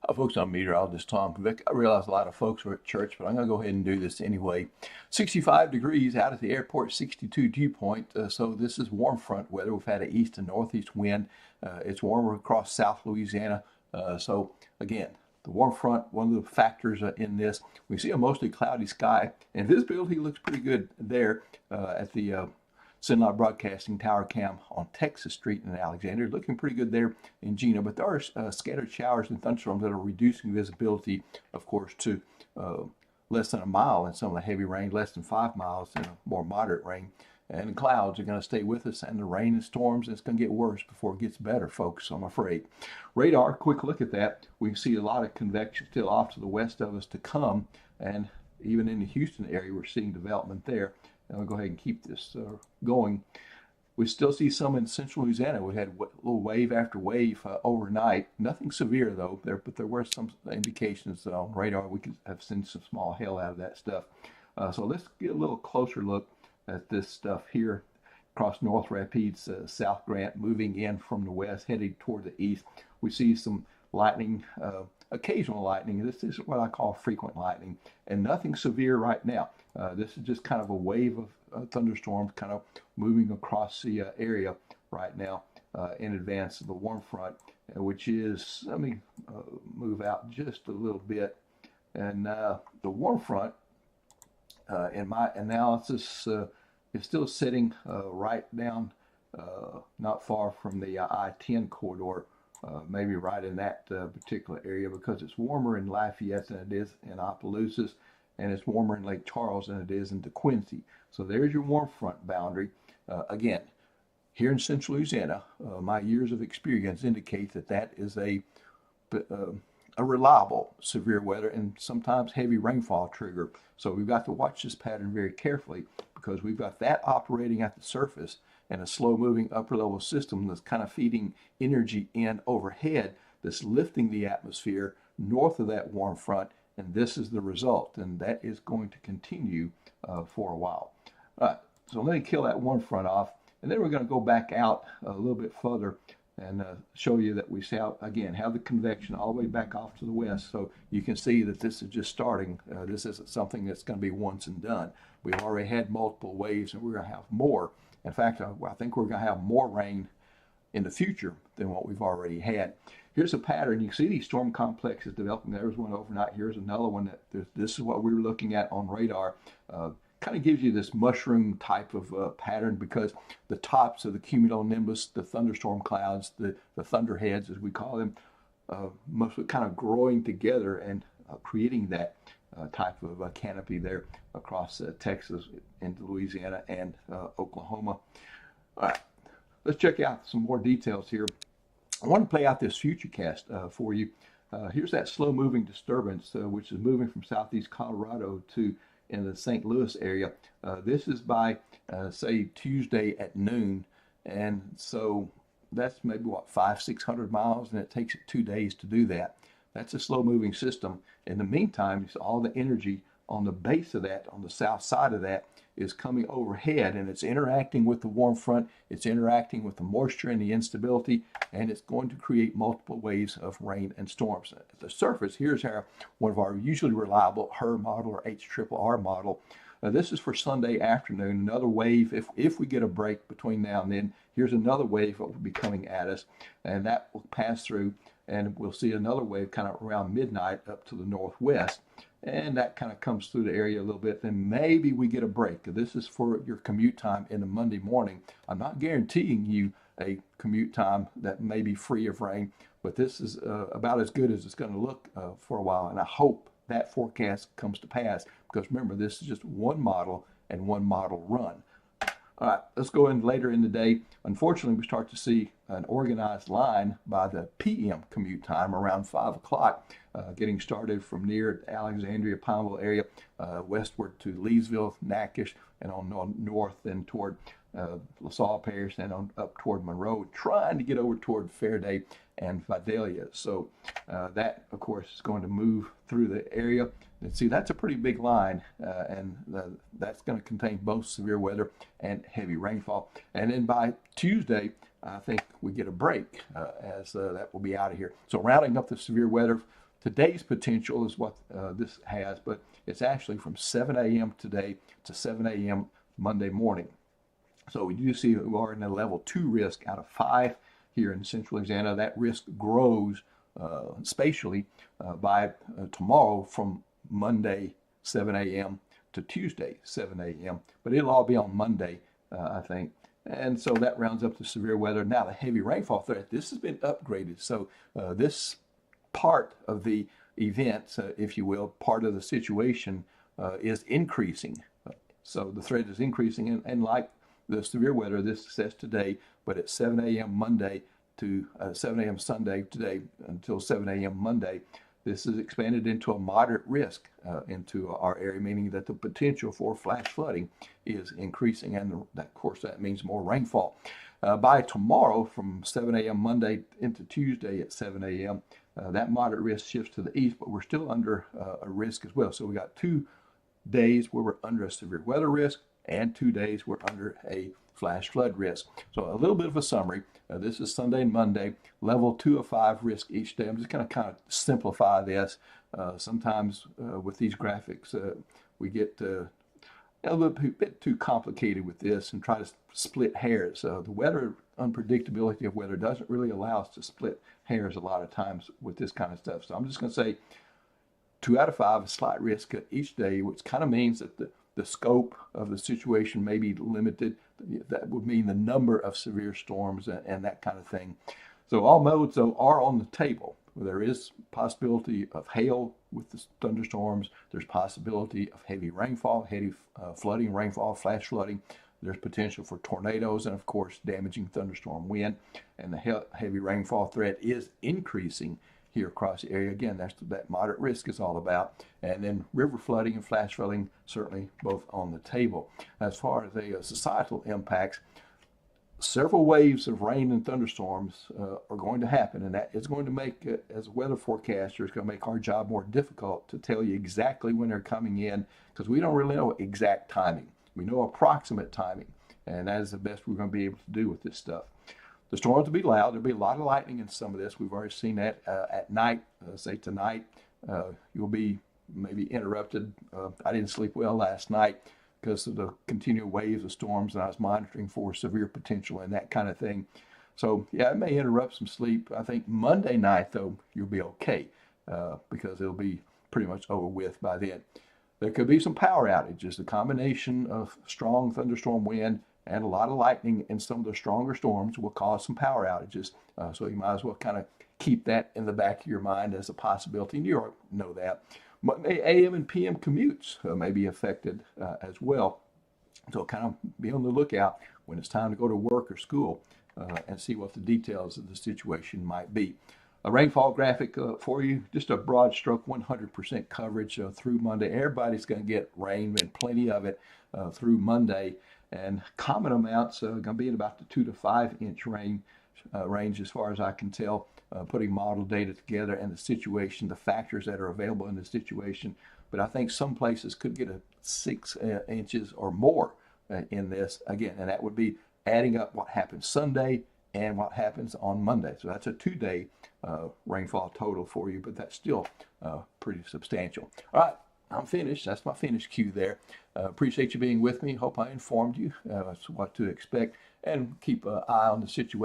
Hi, folks, I'm meteorologist Tom Vick. I realize a lot of folks are at church, but I'm going to go ahead and do this anyway. 65 degrees out at the airport, 62 dew point. So this is warm front weather. We've had an east and northeast wind. It's warmer across South Louisiana. So again, the warm front, one of the factors in this. We see a mostly cloudy sky, and visibility looks pretty good there at the Sunlight Broadcasting Tower Cam on Texas Street in Alexandria. Looking pretty good there in Gina, but there are scattered showers and thunderstorms that are reducing visibility, of course, to less than a mile in some of the heavy rain, less than 5 miles in a more moderate rain. And the clouds are going to stay with us, and the rain and storms, it's going to get worse before it gets better, folks, I'm afraid. Radar, quick look at that. We can see a lot of convection still off to the west of us to come, and even in the Houston area, we're seeing development there. And we'll go ahead and keep this going. We still see some in central Louisiana. We had a little wave after wave overnight. Nothing severe though, but there were some indications on radar. We could have seen some small hail out of that stuff. So let's get a little closer look at this stuff here across North Rapids, South Grant, moving in from the west, heading toward the east. We see some lightning, occasional lightning. This is what I call frequent lightning, and nothing severe right now. This is just kind of a wave of thunderstorms kind of moving across the area right now in advance of the warm front, which is, let me move out just a little bit. And the warm front, in my analysis, is still sitting right down not far from the I-10 corridor, maybe right in that particular area, because it's warmer in Lafayette than it is in Opelousas, and it's warmer in Lake Charles than it is in DeQuincy. So there's your warm front boundary. Again, here in central Louisiana, my years of experience indicate that that is a reliable severe weather and sometimes heavy rainfall trigger. So we've got to watch this pattern very carefully, because we've got that operating at the surface and a slow moving upper level system that's kind of feeding energy in overhead that's lifting the atmosphere north of that warm front. And this is the result, and that is going to continue for a while. All right, so let me kill that warm front off, and then we're going to go back out a little bit further and show you that we see how, again, have the convection all the way back off to the west. So you can see that this is just starting. This isn't something that's going to be once and done. We've already had multiple waves, and we're going to have more. In fact, I think we're going to have more rain in the future than what we've already had. Here's a pattern. You can see these storm complexes developing. There's one overnight. Here's another one. This is what we were looking at on radar. Kind of gives you this mushroom type of pattern, because the tops of the cumulonimbus, the thunderstorm clouds, the thunderheads as we call them, mostly kind of growing together and creating that type of canopy there across Texas into Louisiana and Oklahoma. All right, let's check out some more details here. I want to play out this futurecast for you. Here's that slow-moving disturbance, which is moving from southeast Colorado to in the St. Louis area. This is by, say, Tuesday at noon. And so that's maybe, what, 500-600 miles, and it takes it 2 days to do that. That's a slow-moving system. In the meantime, all the energy on the base of that, on the south side of that, is coming overhead, and it's interacting with the warm front, it's interacting with the moisture and the instability, and it's going to create multiple waves of rain and storms. At the surface, here's one of our usually reliable HRR model or HRRR model. This is for Sunday afternoon. Another wave, if we get a break between now and then, here's another wave that will be coming at us, and that will pass through, and we'll see another wave kind of around midnight up to the northwest. And that kind of comes through the area a little bit. Then maybe we get a break. This is for your commute time in the Monday morning. I'm not guaranteeing you a commute time that may be free of rain, but this is about as good as it's going to look for a while. And I hope that forecast comes to pass, because remember, this is just one model and one model run. All right, let's go in later in the day. Unfortunately, we start to see an organized line by the PM commute time around 5 o'clock, getting started from near Alexandria, Pineville area, westward to Leesville, Natchitoches, and on north and toward LaSalle Parish, and on up toward Monroe, trying to get over toward Faraday and Vidalia. So that, of course, is going to move through the area. And see, that's a pretty big line, and that's going to contain both severe weather and heavy rainfall. And then by Tuesday, I think we get a break as that will be out of here. So rounding up the severe weather Today's potential is what this has, but it's actually from 7 a.m. today to 7 a.m. Monday morning. So we do see we are in a level 2 risk out of 5 here in central Louisiana. That risk grows spatially by tomorrow from Monday 7 a.m. to Tuesday 7 a.m. But it'll all be on Monday, I think. And so that rounds up the severe weather. Now the heavy rainfall threat, this has been upgraded. So this part of the event, if you will, part of the situation is increasing. So the threat is increasing, and like the severe weather, this says today, but at 7 a.m. Monday to 7 a.m. Sunday today until 7 a.m. Monday, this is expanded into a moderate risk into our area, meaning that the potential for flash flooding is increasing, and of course that means more rainfall. By tomorrow, from 7 a.m. Monday into Tuesday at 7 a.m., that moderate risk shifts to the east, but we're still under a risk as well. So we got 2 days where we're under a severe weather risk, and 2 days we're under a flash flood risk. So a little bit of a summary. This is Sunday and Monday, level 2 of 5 risk each day. I'm just going to kind of simplify this. Sometimes with these graphics, we get a little bit too complicated with this and try to split hairs. The weather unpredictability of weather doesn't really allow us to split hairs a lot of times with this kind of stuff. So I'm just going to say 2 out of 5, a slight risk each day, which kind of means that the scope of the situation may be limited. That would mean the number of severe storms and that kind of thing. So all modes, though, are on the table. There is possibility of hail with the thunderstorms. There's possibility of heavy rainfall, heavy flooding, rainfall, flash flooding. There's potential for tornadoes and, of course, damaging thunderstorm wind. And the heavy rainfall threat is increasing here across the area. Again, that's what that moderate risk is all about. And then river flooding and flash flooding certainly both on the table. As far as the societal impacts, several waves of rain and thunderstorms are going to happen, and that is going to make, as a weather forecaster, it's going to make our job more difficult to tell you exactly when they're coming in, because we don't really know exact timing. We know approximate timing, and that is the best we're going to be able to do with this stuff. The storms will be loud. There'll be a lot of lightning in some of this. We've already seen that at night. Say tonight, you'll be maybe interrupted. I didn't sleep well last night because of the continual waves of storms, and I was monitoring for severe potential and that kind of thing. So yeah, it may interrupt some sleep. I think Monday night, though, you'll be okay because it'll be pretty much over with by then. There could be some power outages. The combination of strong thunderstorm wind and a lot of lightning and some of the stronger storms will cause some power outages. So you might as well kind of keep that in the back of your mind as a possibility. And you know that. AM and PM commutes may be affected as well. So kind of be on the lookout when it's time to go to work or school and see what the details of the situation might be. A rainfall graphic for you, just a broad stroke, 100% coverage through Monday. Everybody's going to get rain and plenty of it through Monday. And common amounts are going to be in about the 2 to 5 inch range as far as I can tell, putting model data together and the situation, the factors that are available in the situation. But I think some places could get a 6 inches or more in this again, and that would be adding up what happens Sunday and what happens on Monday. So that's a 2-day rainfall total for you, but that's still pretty substantial. All right. I'm finished. That's my finish cue there. Appreciate you being with me. Hope I informed you as to what to expect, and keep an eye on the situation.